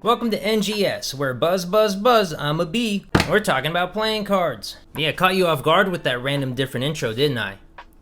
Welcome to NGS, where buzz, buzz, buzz, I'm a bee. We're talking about playing cards. Yeah, caught you off guard with that random different intro, didn't I?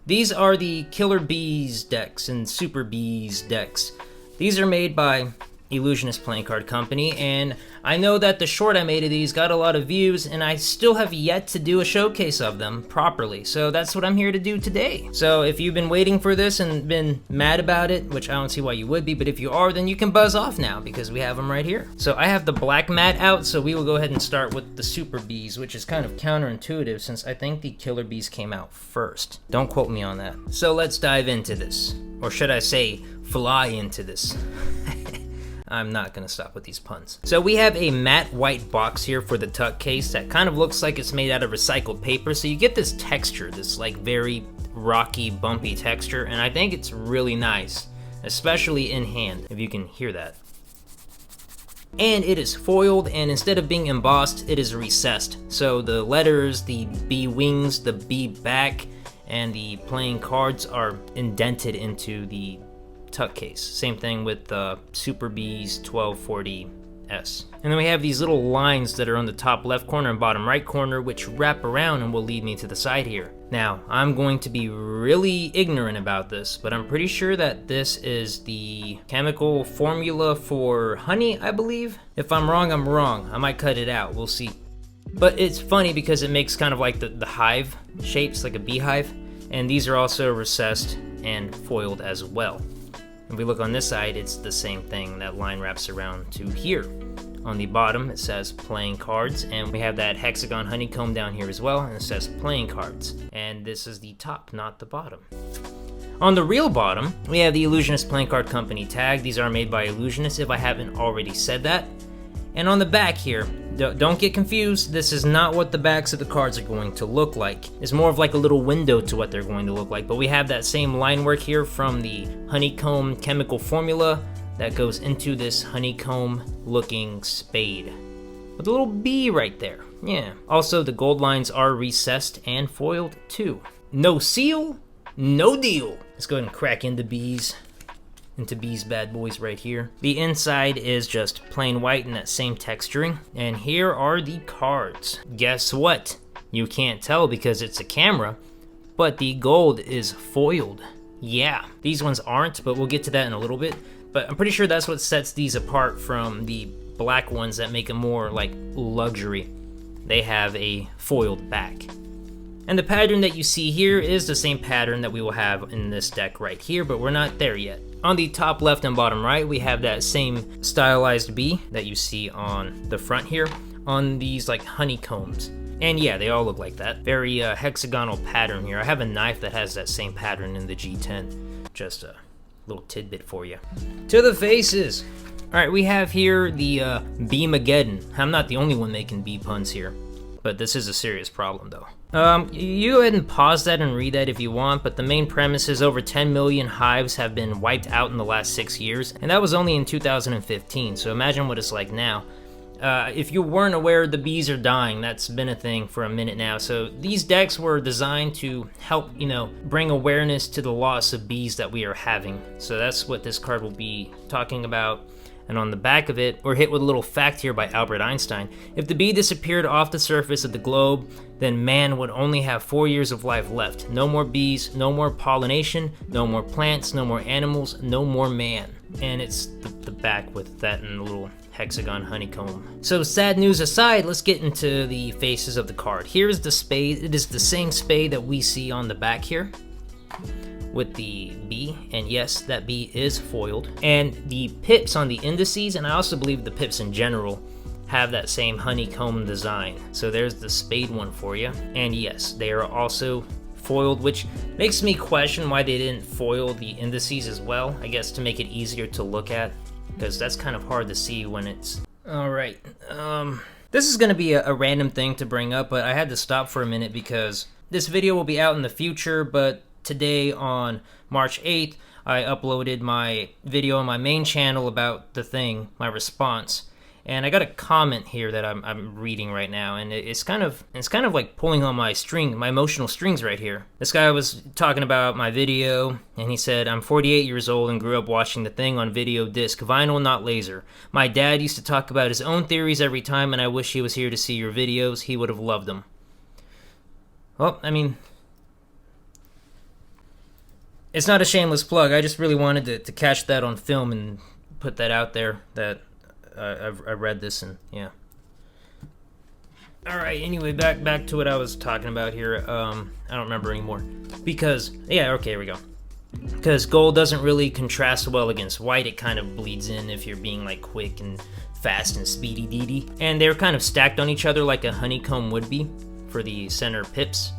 These are the Killer Bees decks and Super Bees decks. These are made by Ellusionist Playing Card Company, and I know that the short I made of these got a lot of views, and I still have yet to do a showcase of them properly, so that's what I'm here to do today. So if you've been waiting for this and been mad about it, which I don't see why you would be, but if you are, then you can buzz off now, because we have them right here. So I have the black mat out, so we will go ahead and start with the Super Bees, which is kind of counterintuitive since I think the Killer Bees came out first. Don't quote me on that. So let's dive into this, or should I say, fly into this. I'm not gonna stop with these puns. So we have a matte white box here for the tuck case that kind of looks like it's made out of recycled paper, so you get this texture, this like very rocky, bumpy texture, and I think it's really nice, especially in hand, if you can hear that. And it is foiled, and instead of being embossed, it is recessed. So the letters, the bee wings, the bee back, and the playing cards are indented into the tuck case. Same thing with the Super Bees 1240S. And then we have these little lines that are on the top left corner and bottom right corner, which wrap around and will lead me to the side here. Now, I'm going to be really ignorant about this, but I'm pretty sure that this is the chemical formula for honey, I believe. If I'm wrong, I'm wrong. I might cut it out, we'll see. But it's funny because it makes kind of like the hive shapes, like a beehive. And these are also recessed and foiled as well. If we look on this side, it's the same thing. That line wraps around to here. On the bottom, it says playing cards, and we have that hexagon honeycomb down here as well, and it says playing cards. And this is the top, not the bottom. On the real bottom, we have the Ellusionist Playing Card Company tag. These are made by Ellusionist, if I haven't already said that. And on the back here, don't get confused, this is not what the backs of the cards are going to look like. It's more of like a little window to what they're going to look like, but we have that same line work here from the honeycomb chemical formula that goes into this honeycomb looking spade. With a little bee right there, yeah. Also, the gold lines are recessed and foiled too. No seal, no deal. Let's go ahead and crack into these bad boys right here. The inside is just plain white and that same texturing. And here are the cards. Guess what? You can't tell because it's a camera, but the gold is foiled. Yeah, these ones aren't, but we'll get to that in a little bit. But I'm pretty sure that's what sets these apart from the black ones that make them more like luxury. They have a foiled back. And the pattern that you see here is the same pattern that we will have in this deck right here, but we're not there yet. On the top left and bottom right, we have that same stylized bee that you see on the front here, on these like honeycombs. And yeah, they all look like that. Very hexagonal pattern here. I have a knife that has that same pattern in the G10. Just a little tidbit for you. To the faces. All right, we have here the Bee-mageddon. I'm not the only one making bee puns here, but this is a serious problem though. You go ahead and pause that and read that if you want, but the main premise is over 10 million hives have been wiped out in the last 6 years, and that was only in 2015, so imagine what it's like now. If you weren't aware, the bees are dying. That's been a thing for a minute now. So these decks were designed to help, bring awareness to the loss of bees that we are having. So that's what this card will be talking about. And on the back of it, we're hit with a little fact here by Albert Einstein. If the bee disappeared off the surface of the globe, then man would only have 4 years of life left. No more bees, no more pollination, no more plants, no more animals, no more man. And it's the back with that and a little hexagon honeycomb. So sad news aside, let's get into the faces of the card. Here's the spade. It is the same spade that we see on the back here with the bee, and yes, that bee is foiled. And the pips on the indices, and I also believe the pips in general, have that same honeycomb design. So there's the spade one for you. And yes, they are also foiled, which makes me question why they didn't foil the indices as well. I guess to make it easier to look at, because that's kind of hard to see when it's... Alright, this is going to be a random thing to bring up, but I had to stop for a minute because this video will be out in the future, but today on March 8th, I uploaded my video on my main channel about the thing, my response, And I got a comment here that I'm reading right now, and it's kind of like pulling on my emotional strings right here. This guy was talking about my video, and he said, "I'm 48 years old and grew up watching The Thing on video disc, vinyl, not laser. My dad used to talk about his own theories every time, and I wish he was here to see your videos. He would have loved them." Well, I mean, it's not a shameless plug. I just really wanted to catch that on film and put that out there, that I read this, and yeah. Alright, anyway, back to what I was talking about here. I don't remember anymore. Because, yeah, okay, here we go. Because gold doesn't really contrast well against white. It kind of bleeds in if you're being like quick and fast and speedy deedy. And they're kind of stacked on each other like a honeycomb would be for the center pips.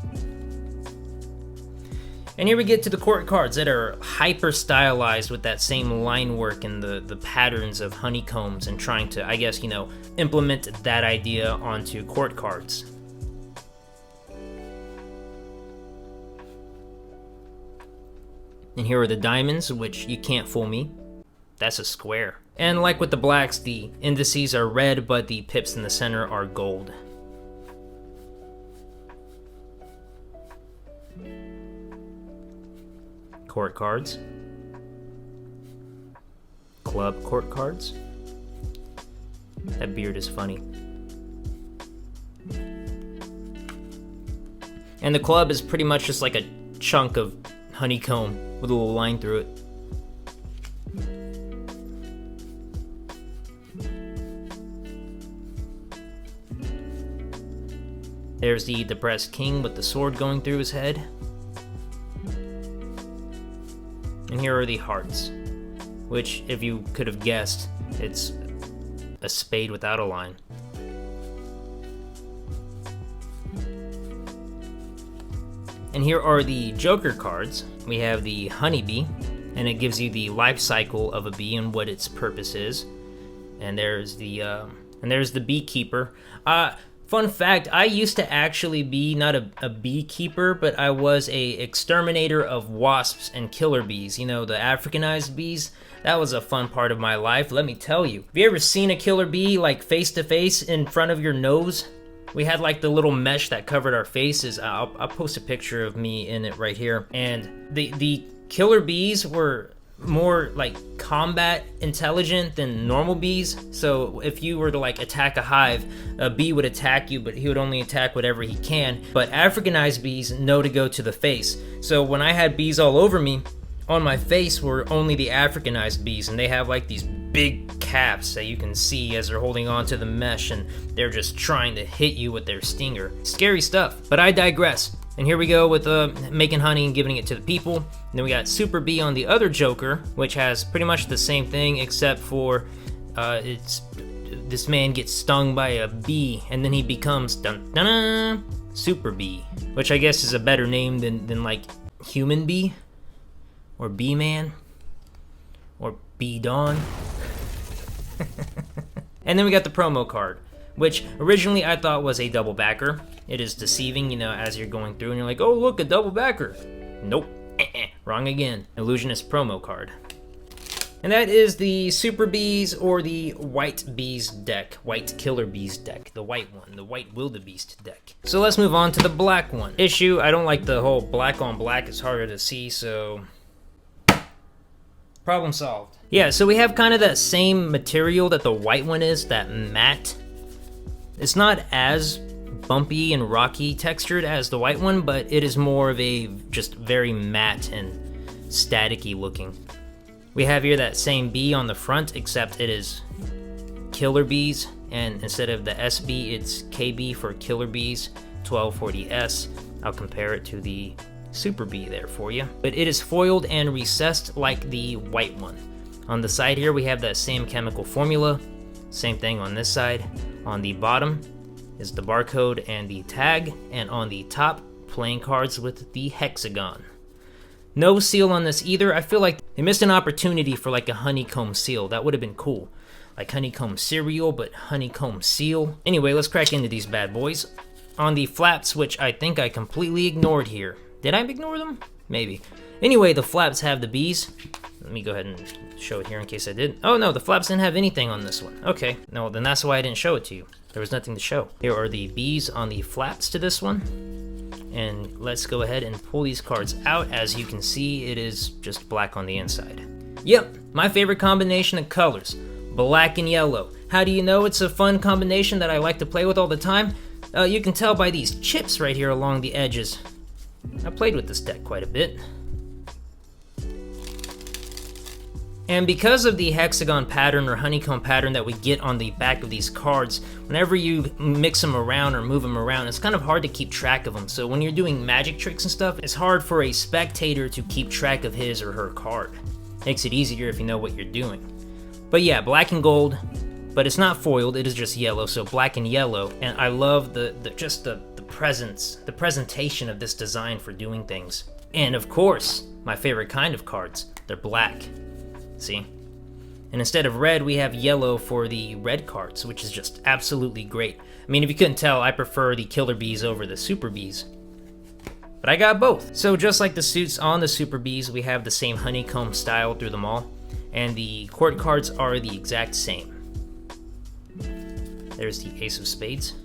And here we get to the court cards that are hyper stylized with that same line work and the patterns of honeycombs, and trying to, I guess, implement that idea onto court cards. And here are the diamonds, which you can't fool me. That's a square. And like with the blacks, the indices are red, but the pips in the center are gold. Court cards. Club court cards. That beard is funny. And the club is pretty much just like a chunk of honeycomb with a little line through it. There's the depressed king with the sword going through his head. And here are the hearts, which, if you could have guessed, it's a spade without a line. And here are the Joker cards. We have the honeybee, and it gives you the life cycle of a bee and what its purpose is. And there's the beekeeper. Fun fact, I used to actually be not a beekeeper, but I was a exterminator of wasps and killer bees. The Africanized bees. That was a fun part of my life, let me tell you. Have you ever seen a killer bee like face to face in front of your nose? We had like the little mesh that covered our faces. I'll post a picture of me in it right here. And the killer bees were more like combat intelligent than normal bees. So if you were to like attack a hive, a bee would attack you, but he would only attack whatever he can. But Africanized bees know to go to the face. So when I had bees all over me, on my face were only the Africanized bees, and they have like these big caps that you can see as they're holding on to the mesh, and they're just trying to hit you with their stinger. Scary stuff, but I digress. And here we go with making honey and giving it to the people. And then we got Super Bee on the other Joker, which has pretty much the same thing, except for this man gets stung by a bee, and then he becomes Super Bee, which I guess is a better name than like Human Bee, or Bee Man, or Bee Dawn. And then we got the promo card, which originally I thought was a double backer. It is deceiving, as you're going through and you're like, oh look, a double backer. Nope, wrong again. Ellusionist promo card. And that is the Super Bees or the White Bees deck. White Killer Bees deck. The white one, the White Wildebeest deck. So let's move on to the black one. Issue, I don't like the whole black on black, it's harder to see, so problem solved. Yeah, so we have kind of that same material that the white one is, that matte. It's not as bumpy and rocky textured as the white one, but it is more of a just very matte and staticky looking. We have here that same bee on the front, except it is Killer Bees, and instead of the SB, it's KB for Killer Bees, 12 for the S. I'll compare it to the Super Bee there for you. But it is foiled and recessed like the white one. On the side here, we have that same chemical formula. Same thing on this side. On the bottom is the barcode and the tag, and on the top, playing cards with the hexagon. No seal on this either. I feel like they missed an opportunity for like a honeycomb seal. That would have been cool. Like honeycomb cereal, but honeycomb seal. Anyway, let's crack into these bad boys. On the flaps, which I think I completely ignored here. Did I ignore them? Maybe. Anyway, the flaps have the bees. Let me go ahead and show it here in case I did. Oh no, the flaps didn't have anything on this one. Okay, no, then that's why I didn't show it to you. There was nothing to show. Here are the B's on the flaps to this one. And let's go ahead and pull these cards out. As you can see, it is just black on the inside. Yep, my favorite combination of colors, black and yellow. How do you know it's a fun combination that I like to play with all the time? You can tell by these chips right here along the edges. I played with this deck quite a bit. And because of the hexagon pattern or honeycomb pattern that we get on the back of these cards, whenever you mix them around or move them around, it's kind of hard to keep track of them. So when you're doing magic tricks and stuff, it's hard for a spectator to keep track of his or her card. Makes it easier if you know what you're doing. But yeah, black and gold, but it's not foiled, it is just yellow, so black and yellow. And I love the presence, the presentation of this design for doing things. And of course, my favorite kind of cards, they're black. See? And instead of red, we have yellow for the red cards, which is just absolutely great. I mean, if you couldn't tell, I prefer the Killer Bees over the Super Bees. But I got both. So just like the suits on the Super Bees, we have the same honeycomb style through them all. And the court cards are the exact same. There's the Ace of Spades.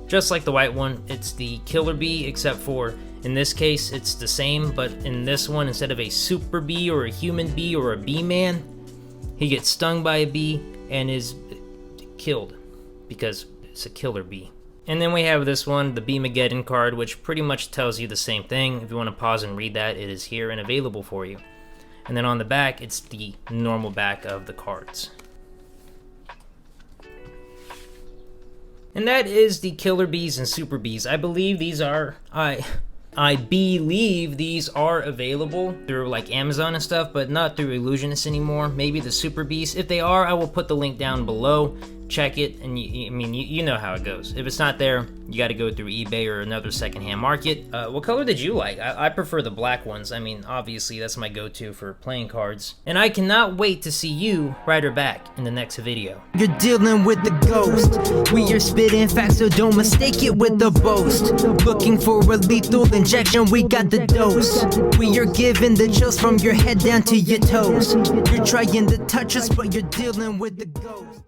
Just like the white one, it's the Killer Bee, except for, in this case, it's the same, but in this one, instead of a super bee or a human bee or a bee man, he gets stung by a bee and is killed, because it's a killer bee. And then we have this one, the Beemageddon card, which pretty much tells you the same thing. If you want to pause and read that, it is here and available for you. And then on the back, it's the normal back of the cards. And that is the Killer Bees and Super Bees. I believe these are, I believe these are available through like Amazon and stuff, but not through Ellusionist anymore. Maybe the Super Bees. If they are, I will put the link down below. Check it, and you know how it goes. If it's not there, you got to go through eBay or another secondhand market. What color did you like? I prefer the black ones. I mean, obviously that's my go-to for playing cards. And I cannot wait to see you right or back in the next video. You're dealing with the ghost. We are spitting facts, so don't mistake it with the boast. Looking for a lethal injection, we got the dose. We are giving the chills from your head down to your toes. You're trying to touch us, but you're dealing with the ghost.